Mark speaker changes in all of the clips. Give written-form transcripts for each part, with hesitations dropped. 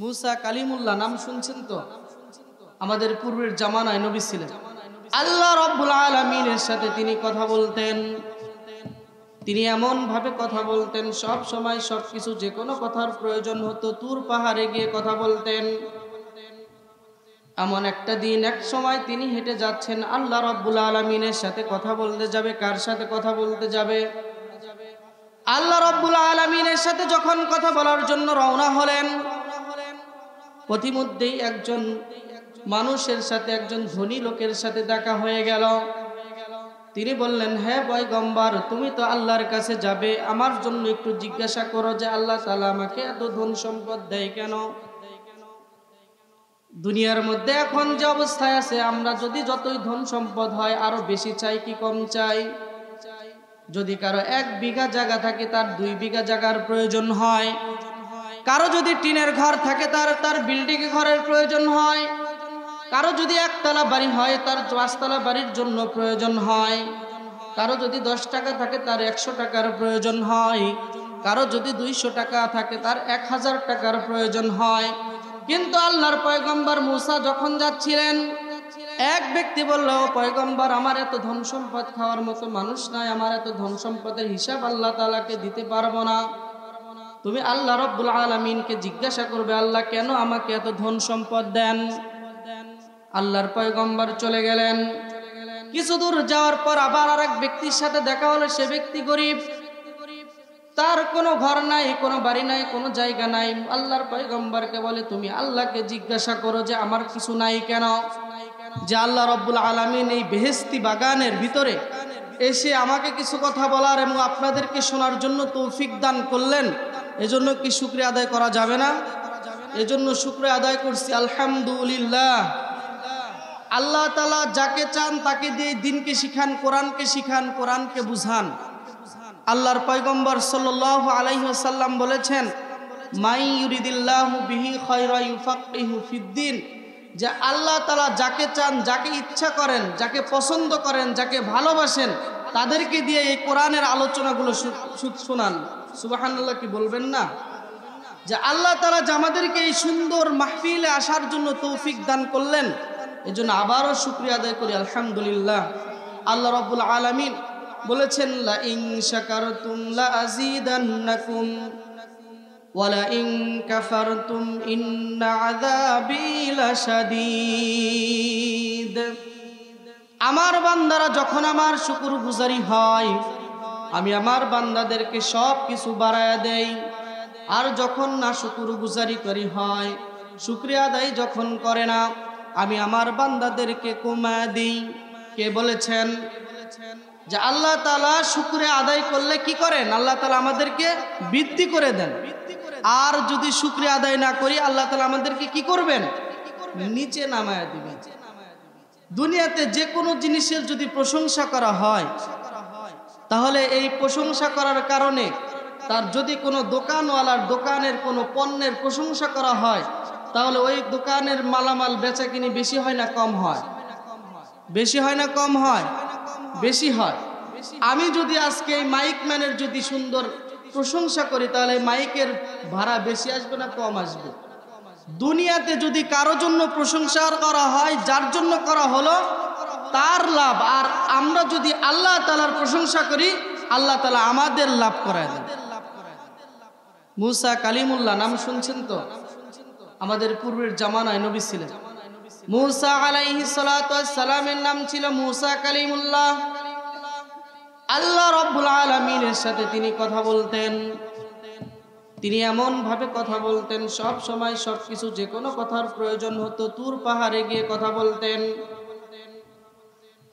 Speaker 1: মুসা কালিমুল্লাহ নাম শুনছেন তো? আমাদের পূর্বের জামানায় নবী ছিলেন। আল্লাহ রাব্বুল আলামিনের সাথে তিনি কথা বলতেন। তিনি এমন ভাবে কথা বলতেন, সব সময় সবকিছু, যে কোনো কথার প্রয়োজন হতো তুর পাহাড়ে গিয়ে কথা বলতেন। এমন একটা দিন, এক সময় তিনি হেঁটে যাচ্ছেন, আল্লাহ রাব্বুল আলামিনের সাথে কথা বলতে যাবে। কার সাথে কথা বলতে যাবে? আল্লাহ রাব্বুল আলামিনের সাথে যখন কথা বলার জন্য রওনা হলেন, পথিমধ্যেই একজন মানুষের সাথে, একজন ধনী লোকের সাথে দেখা হয়ে গেল। তিনি বললেন, হ্যাঁ পয়গম্বর, তুমি তো আল্লাহর কাছে যাবে, আমার জন্য একটু জিজ্ঞাসা করো যে আল্লাহ তাআলা আমাকে এত ধন সম্পদ দেয় কেন? দুনিয়ার মধ্যে এখন যে অবস্থায় আছে, আমরা যদি যতই ধন সম্পদ হয় আরো বেশি চাই কি কম চাই? যদি কারো 1 বিঘা জায়গা থাকে, তার 2 বিঘা জায়গার প্রয়োজন হয়। কারো যদি টিনের ঘর থাকে, তার বিল্ডিং ঘরের প্রয়োজন হয়। কারো যদি 1 তলা বাড়ি হয়, তার 5 তলা বাড়ির জন্য প্রয়োজন হয়। কারো যদি 10 টাকা থাকে, তার 100 টাকার প্রয়োজন হয়। কারো যদি 200 টাকা থাকে, তার 1000 টাকার প্রয়োজন হয়। কিন্তু আল্লাহর পয়গম্বর মুসা যখন যাচ্ছিলেন, এক ব্যক্তি বলল, পয়গম্বর, আমার এত ধন সম্পদ খাওয়ার মতো মানুষ নাই, আমার এত ধন সম্পদের হিসাব আল্লাহ তাআলাকে দিতে পারবো না। তুমি আল্লাহ রাব্বুল আলামিনকে জিজ্ঞাসা করবে, আল্লাহ কেন আমাকে এত ধন সম্পদ দেন? আল্লাহর পয়গম্বর চলে গেলেন। কিছু দূর যাওয়ার পর আবার আরেক ব্যক্তির সাথে দেখা হলো। সে ব্যক্তি গরিব, তার কোনো ঘর নাই, কোনো বাড়ি নাই, কোনো জায়গা নাই। আল্লাহর পয়গম্বরকে বলে, তুমি আল্লাহকে জিজ্ঞাসা করো যে আমার কিছু নাই কেন? যে আল্লাহ রাব্বুল আলামিন এই বেহেশতি বাগানের ভিতরে এসে আমাকে কিছু কথা বলার এবং আপনাদেরকে শোনার জন্য তৌফিক দান করলেন, এজন্য কি শুকরিয়া আদায় করা যাবে না? এজন্য শুকরিয়া আদায় করছি, আলহামদুলিল্লাহ। আল্লাহ তাআলা যাকে চান তাকে দিয়ে দিনকে শিখান, কোরআনকে শিখান, কোরআনকে বুঝান। আল্লাহর পয়গম্বর সাল্লাল্লাহু আলাইহি ওয়াসাল্লাম বলেছেন, মাই ইউরিদিল্লাহু বিহি খায়রা ইউফাক্কিহু ফিদ্দিন, যে আল্লাহ তাআলা যাকে চান, যাকে ইচ্ছা করেন, যাকে পছন্দ করেন, যাকে ভালোবাসেন, তাদেরকে দিয়ে এই কোরআনের আলোচনাগুলো শোনান। সুবহানাল্লাহ, কি বলবেন না? যে আল্লাহ তাআলা যে আমাদেরকে এই সুন্দর মাহফিলে আসার জন্য তৌফিক দান করলেন, এজন্য আবারও শুকরিয়া আদায় করি, আলহামদুলিল্লাহ। আল্লাহ রাব্বুল আলামিন বলেছেন, লা ইন শাকারতুম লা আযীদান্নাকুম ওয়া লা ইন কাফারতুম ইন্না আযাবী লাশাদীদ। আমার বান্দারা যখন আমার শুকরগুজারি হয়, আমি আমার বান্দাদেরকে সব কিছু বাড়ায়া দেই। আর যখন না শুকরগুজারি করি হয়, শুকরিয়া আদায় যখন করে না, আমি আমার বান্দাদেরকে কমায়া দিই। কে বলেছেন? যে আল্লাহ তাআলা শুকরিয়া আদায় করলে কি করেন? আল্লাহ তাআলা আমাদেরকে বৃদ্ধি করে দেন। আর যদি শুকরিয়া আদায় না করি, আল্লাহ তাআলা আমাদেরকে কি করবেন? নিচে নামায়া দিবেন। দুনিয়াতে যে কোনো জিনিসের যদি প্রশংসা করা হয়, তাহলে এই প্রশংসা করার কারণে তার যদি কোনো দোকানওয়ালার দোকানের কোনো পণ্যের প্রশংসা করা হয়, তাহলে ওই দোকানের মালামাল বেচাকিনি বেশি হয় না কম হয়? বেশি হয় না কম হয়? বেশি হয়। আমি যদি আজকে এই মাইক ম্যানের যদি সুন্দর প্রশংসা করি, তাহলে মাইকের ভাড়া বেশি আসবে না কম আসবে? দুনিয়াতে যদি কারো জন্য প্রশংসা করা হয়, যার জন্য করা হলো তার লাভ, আর আমরা যদি আল্লাহ তাআলার প্রশংসা করি, আল্লাহ তাআলা আমাদের লাভ করায় দেন। মুসা কালিমুল্লাহ নাম শুনছেন তো? আমাদের পূর্বের জামানায় নবী ছিলেন। মুসা আলাইহিস সালাতু ওয়াস সালামের নাম ছিল মুসা কালিমুল্লাহ। আল্লাহ রাব্বুল আলামিনের সাথে তিনি কথা বলতেন। তিনি এমন ভাবে কথা বলতেন, সব সময় সবকিছু, যে কোনো কথার প্রয়োজন হতো তুর পাহাড়ে গিয়ে কথা বলতেন।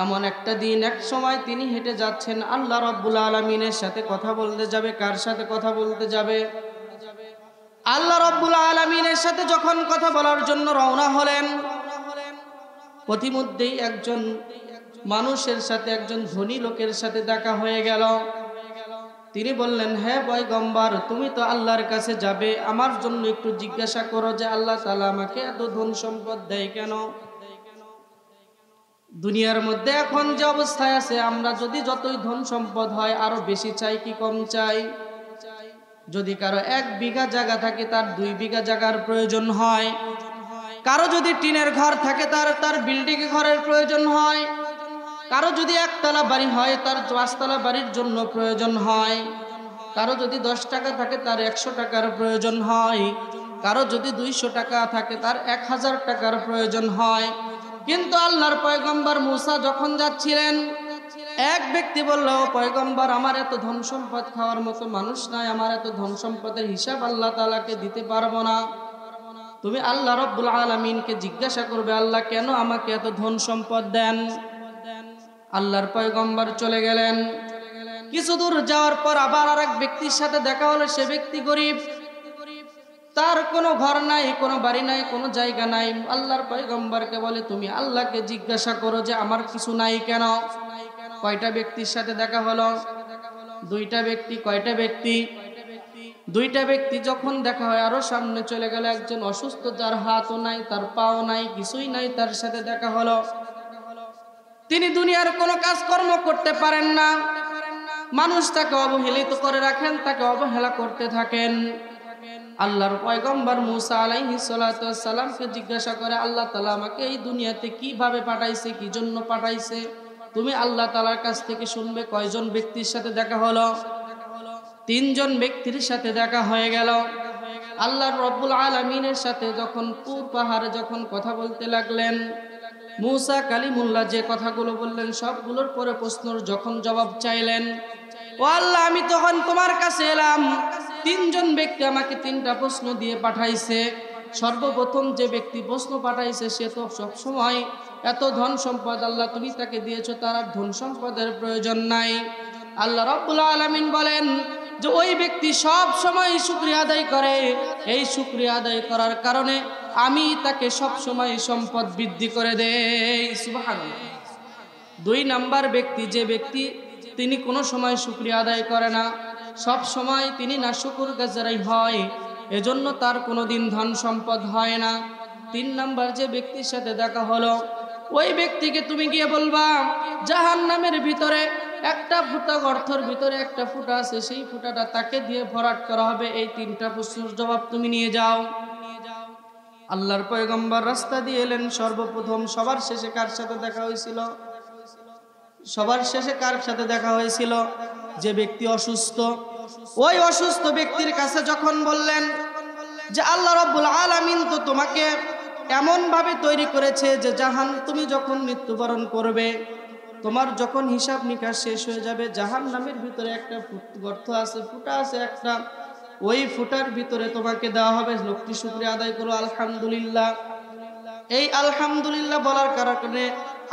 Speaker 1: এমন একটা দিন, এক সময় তিনি হেঁটে যাচ্ছেন, আল্লাহ রাব্বুল আলামিনের সাথে কথা বলতে যাবে। কার সাথে কথা বলতে যাবে? আল্লাহ রাব্বুল আলামিনের সাথে যখন কথা বলার জন্য রওনা হলেন, পথিমধ্যেই একজন মানুষের সাথে, একজন ধনী লোকের সাথে দেখা হয়ে গেল। তিনি বললেন, হ্যাঁ পয়গম্বর, তুমি তো আল্লাহর কাছে যাবে, আমার জন্য একটু জিজ্ঞাসা করো যে আল্লাহ তাআলা আমাকে এত ধন সম্পদ দেয় কেন? দুনিয়ার মধ্যে এখন যে অবস্থায় আছে, আমরা যদি যতই ধন সম্পদ হয় আরো বেশি চাই কি কম চাই? যদি কারো 1 বিঘা জায়গা থাকে তার 2 বিঘা জায়গার প্রয়োজন হয়। কারো যদি টিনের ঘর থাকে তার বিল্ডিং ঘরের প্রয়োজন হয়। কারো যদি 1 তলা বাড়ি হয় তার 5 তলা বাড়ির জন্য প্রয়োজন হয়। কারো যদি 10 টাকা থাকে তার 100 টাকার প্রয়োজন হয়। কারো যদি 200 টাকা থাকে তার 1000 টাকার প্রয়োজন হয়। কিন্তু আল্লাহর পয়গম্বর মুসা যখন যাচ্ছিলেন, এক ব্যক্তি বলল, পয়গম্বর আমার এত ধন সম্পদ খাওয়ার মতো মানুষ নাই, আমার এত ধন সম্পদের হিসাব আল্লাহ তাআলাকে দিতে পারবো না। তুমি আল্লাহ রাব্বুল আলামিনকে জিজ্ঞাসা করবে, আল্লাহ কেন আমাকে এত ধন সম্পদ দেন। আল্লাহর পয়গম্বর চলে গেলেন। কিছু দূর যাওয়ার পর আবার আরেক ব্যক্তির সাথে দেখা হলো। সে ব্যক্তি গরিব, তার কোনো ঘর নাই, কোনো বাড়ি নাই, কোনো জায়গা নাই। আল্লাহর পয়গম্বরকে বলে, তুমি আল্লাহকে জিজ্ঞাসা করো যে আমার কিছু নাই কেন। কয়টা ব্যক্তির সাথে দেখা হলো? 2টা ব্যক্তি। কয়টা ব্যক্তি? 2টা ব্যক্তি। যখন দেখা হয় আরো সামনে চলে গেল একজন অসুস্থ, যার হাতও নাই, তার পাও নাই, কিছুই নাই, তার সাথে দেখা হলো। তিনি দুনিয়ার কোনো কাজকর্ম করতে পারেন না। মানুষ তাকে অবহেলিত করে রাখেন, তাকে অবহেলা করতে থাকেন। আল্লাহর পয়গম্বর মুসা আলাইহিস সালাতু ওয়াস সালামকে জিজ্ঞাসা করে, আল্লাহ তাআলা আমাকে এই দুনিয়াতে কিভাবে পাঠাইছে, কি জন্য পাঠাইছে, তুমি আল্লাহ তাআলার কাছ থেকে শুনবে। কয়জন ব্যক্তির সাথে দেখা হলো? 3 জন ব্যক্তির সাথে দেখা হয়ে গেল। আল্লাহর রব্বুল আলামিনের সাথে যখন পুর পাহাড়ে যখন কথা বলতে লাগলেন, মুসা কালিমুল্লাহ যে কথাগুলো বললেন সবগুলোর পরে প্রশ্নের যখন জবাব চাইলেন, ও আল্লাহ আমি তখন তোমার কাছে এলাম। 3 জন ব্যক্তি আমাকে 3টা প্রশ্ন দিয়ে পাঠাইছে। সর্বপ্রথম যে ব্যক্তি প্রশ্ন পাঠাইছে সে তো সবসময় এত ধন সম্পদ আল্লাহ তুমি তাকে দিয়েছো, তার আর ধন সম্পদের প্রয়োজন নাই। আল্লাহ রাব্বুল আলামিন বলেন যে ওই ব্যক্তি সব সময় শুকরিয়া আদায় করে, এই শুকরিয়া আদায় করার কারণে আমি তাকে সব সময় সম্পদ বৃদ্ধি করে দেই। সুবহানাল্লাহ। 2 নাম্বার ব্যক্তি যে ব্যক্তি তিনি কোনো সময় শুকরিয়া আদায় করে না, সব সময় তিনি নাশুকরগুজারই হয়, এজন্য তার কোনোদিন ধন সম্পদ হয় না। 3 নাম্বার যে ব্যক্তির সাথে দেখা হলো, ওই ব্যক্তিকে তুমি গিয়ে বলবা জাহান্নামের ভিতরে একটা ফুটা, গর্তের ভিতরে একটা ফুটা আছে, সেই ফুটাটা তাকে দিয়ে ভরাট করা হবে। এই 3টা প্রশ্নের জবাব তুমি নিয়ে যাও। আল্লাহর পয়গম্বর রাস্তা দিয়ে এলেন। সর্বপ্রথম সবার শেষে কার সাথে দেখা হয়েছিল? সবার শেষে কার সাথে দেখা হয়েছিল? যে ব্যক্তি অসুস্থ। ওই অসুস্থ ব্যক্তির কাছে যখন বললেন যে আল্লাহ রাব্বুল আলামিন তো তোমাকে এমন ভাবে তৈরি করেছে যে তুমি যখন মৃত্যুবরণ করবে, তোমার যখন হিসাব নিকাশ শেষ হয়ে যাবে, জাহান্নামের ভিতরে একটা গর্ত আছে, ফুটা আছে একটা, ওই ফুটার ভিতরে তোমাকে দেওয়া হবে। লোকটি শুকরিয়া আদায় করো, আলহামদুলিল্লাহ। এই আলহামদুলিল্লাহ বলার কারণে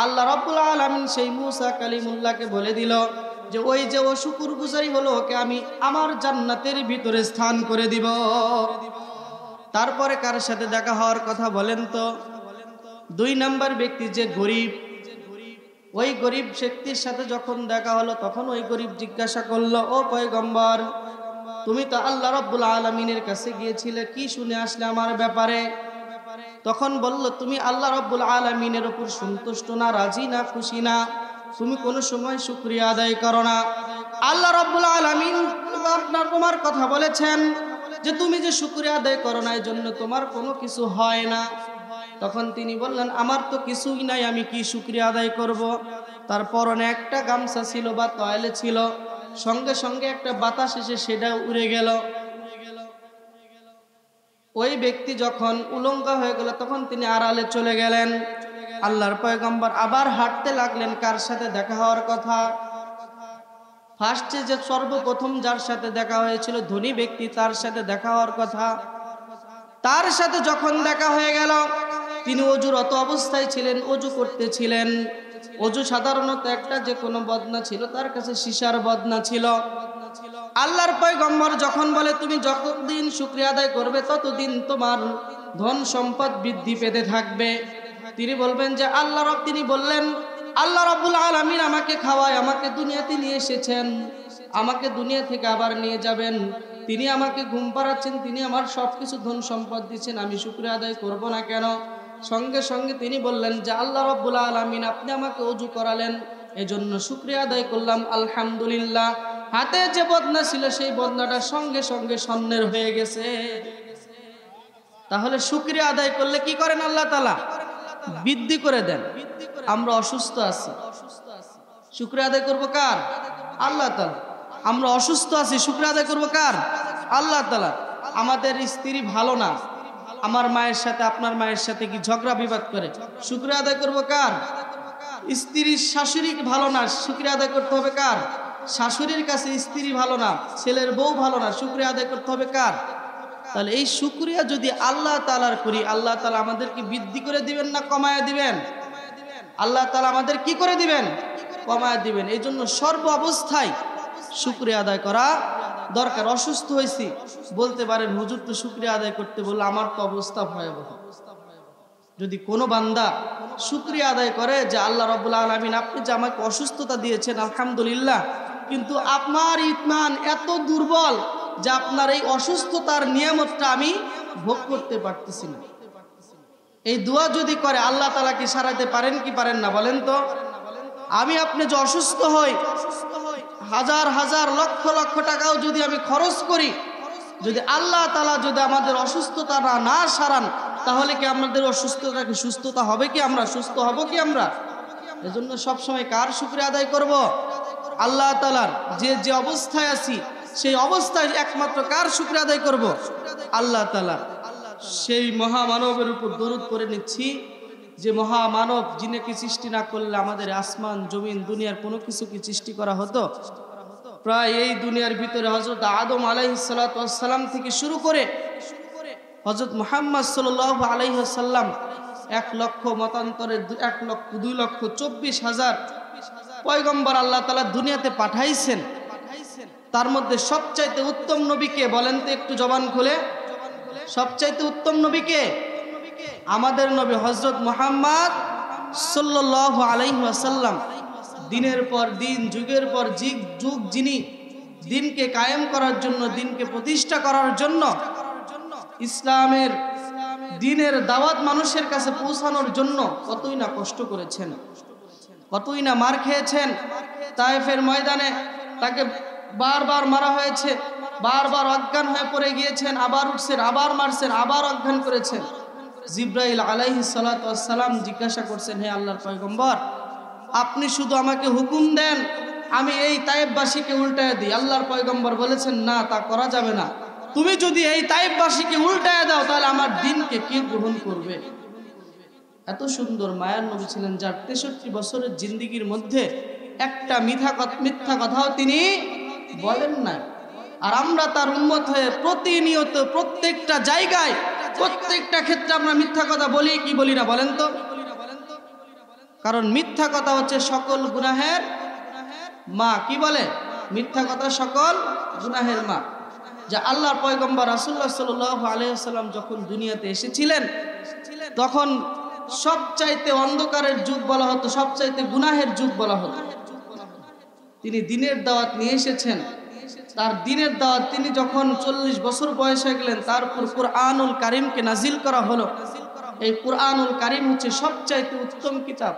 Speaker 1: আল্লাহ রাব্বুল আলামিন সেই মুসা কালিমুল্লাহকে বলে দিল যে ওই যে ও শুকরগুজারি হলো, ওকে আমি আমার জান্নাতের ভিতরে স্থান করে দিব। তারপরে কার সাথে দেখা হওয়ার কথা বলেন তো? 2 নাম্বার ব্যক্তি যে গরিব, ওই গরিব ব্যক্তির সাথে যখন দেখা হলো তখন ওই গরিব জিজ্ঞাসা করলো, ও পয়গম্বর তুমি তো আল্লাহ রাব্বুল আলামিনের কাছে গিয়েছিলে, কি শুনে আসলে আমার ব্যাপারে? তখন বলল, তুমি আল্লাহ রাব্বুল আলামিনের উপর সন্তুষ্ট না, রাজি না, খুশি না, তুমি কোনো সময় শুকরিয়া আদায় করো না। আল্লাহ রাব্বুল আলামিন তোমার কথা বলেছেন যে তুমি যে শুকরিয়া আদায় করো না, এই জন্য তোমার কোনো কিছু হয় না। তখন তিনি বললেন, আমার তো কিছুই নাই, আমি কি শুকরিয়া আদায় করব? তার পরনে একটা গামছা ছিল বা তয়লে ছিল, সঙ্গে সঙ্গে একটা বাতাস এসে সেটা উড়ে গেল। ওই ব্যক্তি যখন উলঙ্গ হয়ে গেল তখন তিনি আড়ালে চলে গেলেন। আল্লাহর পয়গম্বর আবার হাঁটতে লাগলেন। কার সাথে দেখা হওয়ার কথা? ফার্স্টে যে সর্বপ্রথম যার সাথে দেখা হয়েছিল ধনী ব্যক্তি, তার সাথে দেখা হওয়ার কথা। তার সাথে যখন দেখা হয়ে গেল, তিনি অজুরত অবস্থায় ছিলেন, অজু করতেছিলেন। অজু সাধারণত একটা যে কোনো বদনা ছিল, তার কাছে সীসার বদনা ছিল। আল্লাহর পয়গম্বর যখন বলে তুমি যতদিন শুকরিয়া আদায় করবে ততদিন তোমার ধন সম্পদ বৃদ্ধি পেতে থাকবে, তিনি বলবেন যে তিনি বললেন আল্লাহ রাব্বুল আলামিন আমাকে খাওয়ায়, আমাকে দুনিয়াতে নিয়ে এসেছেন, আমাকে দুনিয়া থেকে আবার নিয়ে যাবেন, তিনি আমাকে ঘুম পাড়াচ্ছেন, তিনি আমার সবকিছু ধন সম্পদ দিচ্ছেন, আমি শুকরিয়া আদায় করব না কেন? সঙ্গে সঙ্গে তিনি বললেন যে আল্লাহ রাব্বুল আলামিন আপনি আমাকে ওযু করালেন, এজন্য শুকরিয়া আদায় করলাম, আলহামদুলিল্লাহ। হাতে যে বদনা ছিল সেই বদনাটা সঙ্গে সঙ্গে স্বর্ণের হয়ে গেছে। তাহলে শুকরিয়া আদায় করলে কি করেন আল্লাহ তাআলা? বৃদ্ধি করে দেন। আমরা অসুস্থ আছি, শুকরিয়া আদায় করবো কার? আল্লাহ তাআলা। আমরা অসুস্থ আছি, শুকরিয়া আদায় করবো কার? আল্লাহ তাআলা। আমাদের স্ত্রী ভালো না, আমার মায়ের সাথে আপনার মায়ের সাথে কি ঝগড়া বিবাদ করে, শুকরিয়া আদায় করবো কার? স্ত্রীর শাশুড়ি ভালো না, শুকরিয়া আদায় করতে হবে কার? শাশুড়ির কাছে স্ত্রী ভালো না, ছেলের বউ ভালো না, শুকরিয়া আদায় করতে হবে কার? তাহলে এই শুকরিয়া যদি আল্লাহ তাআলার করি, আল্লাহ তাআলা আমাদেরকে বৃদ্ধি করে দিবেন না কমায়া দিবেন? আল্লাহ তাআলা আমাদের কি করে দিবেন? কমায়া দিবেন। এই জন্য সর্ব অবস্থায় শুকরিয়া আদায় করা দরকার। অসুস্থ হয়েছি, বলতে পারেন হুজুর তো শুকরিয়া আদায় করতে বললে, আমার তো অবস্থা ভয়াবহ। যদি কোনো বান্দা শুকরিয়া আদায় করে যে আল্লাহ রাব্বুল আলামিন আপনি যে আমাকে অসুস্থতা দিয়েছেন আলহামদুলিল্লাহ, কিন্তু আপনার ঈমান এত দুর্বল যে আপনার এই অসুস্থতার নিয়ামতটা আমি ভোগ করতে পারতেছি না, এই দোয়া যদি করে আল্লাহ তাআলা কি সারাতে পারেন কি পারেন না বলেন তো? আমি আপনি যে অসুস্থ হই, হাজার হাজার লক্ষ লক্ষ টাকাও যদি আমি খরচ করি, যদি আল্লাহ তাআলা যদি আমাদের অসুস্থতা না সারান, তাহলে কি আমাদের অসুস্থতা কি সুস্থতা হবে কি? আমরা সুস্থ হব কি? আমরা এজন্য সবসময় কার শুকরিয়া আদায় করব? আল্লাহ তাআলার। যে যে অবস্থায় আছি সেই অবস্থায় একমাত্র কার শুকরিয়া আদায় করব? আল্লাহ তাআলার। সেই মহামানবের উপর দরুদ করে নিচ্ছি, যে মহামানব যিনাকে সৃষ্টি না করলে আমাদের আসমান জমিন দুনিয়ার কোনো কিছু কি সৃষ্টি করা হতো? প্রায় এই দুনিয়ার ভিতরে হযরত আদম আলাইহিস সালাতু ওয়াস সালাম থেকে শুরু করে হযরত মুহাম্মদ সাল্লাল্লাহু আলাইহি ওয়াসাল্লাম 1 লক্ষ মতান্তরে 1,02,24,000 পয়গম্বর আল্লাহ তাআলা দুনিয়াতে পাঠাইছেন। তার মধ্যে সবচাইতে উত্তম নবী কে বলেন তো একটু জবান খুলে? সবচাইতে উত্তম নবী কে? আমাদের নবী হযরত মুহাম্মদ সাল্লাল্লাহু আলাইহি ওয়াসাল্লাম। দিনের পর দিন, যুগের পর যুগ যিনি দিনকে কায়েম করার জন্য, দিনকে প্রতিষ্ঠা করার জন্য, ইসলামের দ্বীনের দাওয়াত মানুষের কাছে পৌঁছানোর জন্য কতই না কষ্ট করেছেন, কতই না মার খেয়েছেন। তায়েফের ময়দানে তাকে বারবার মারা হয়েছে, বারবার অজ্ঞান হয়ে পড়ে গিয়েছেন, আবার উঠছেন, আবার মারছেন, আবার অজ্ঞান করেছেন। জিব্রাইল আলাইহিস সালাতু ওয়াস সালাম জিজ্ঞাসা করছেন, হে আল্লাহর পয়গম্বর, আপনি শুধু আমাকে হুকুম দেন, আমি এই তায়েফবাসীকে উল্টায় দিই। আল্লাহর পয়গম্বর বলেছেন, না, তা করা যাবে না। তুমি যদি এই তায়েফবাসীকে উল্টায় দাও তাহলে আমার দ্বীনকে কে গ্রহণ করবে? এত সুন্দর মায়ার নবী ছিলেন, যার 63 বছরের জিন্দেগীর মধ্যে একটা মিথ্যা কথাও তিনি বলেন নাই। আর আমরা তার উম্মত হয়ে প্রতিনিয়ত প্রত্যেকটা জায়গায়, প্রত্যেকটা ক্ষেত্রে আমরা মিথ্যা কথা বলি কি বলি না বলেন তো? কারণ মিথ্যা কথা হচ্ছে সকল গুনাহের মা। কি বলে? মিথ্যা কথা সকল গুনাহের মা। যে আল্লাহর পয়গম্বর রাসূলুল্লাহ সাল্লাল্লাহু আলাইহি ওয়াসাল্লাম যখন দুনিয়াতে এসেছিলেন, তখন সবচাইতে অন্ধকারের যুগ বলা হতো, সবচাইতে গুনাহের যুগ বলা হতো। তিনি দ্বীনের দাওয়াত নিয়ে এসেছেন। তার দ্বীনের দাওয়াত তিনি যখন 40 বছর বয়স হয়ে গেলেন, তারপর কুরআনুল কারীমকে নাজিল করা হলো। এই কুরআনুল কারীম হচ্ছে সবচাইতে উত্তম কিতাব।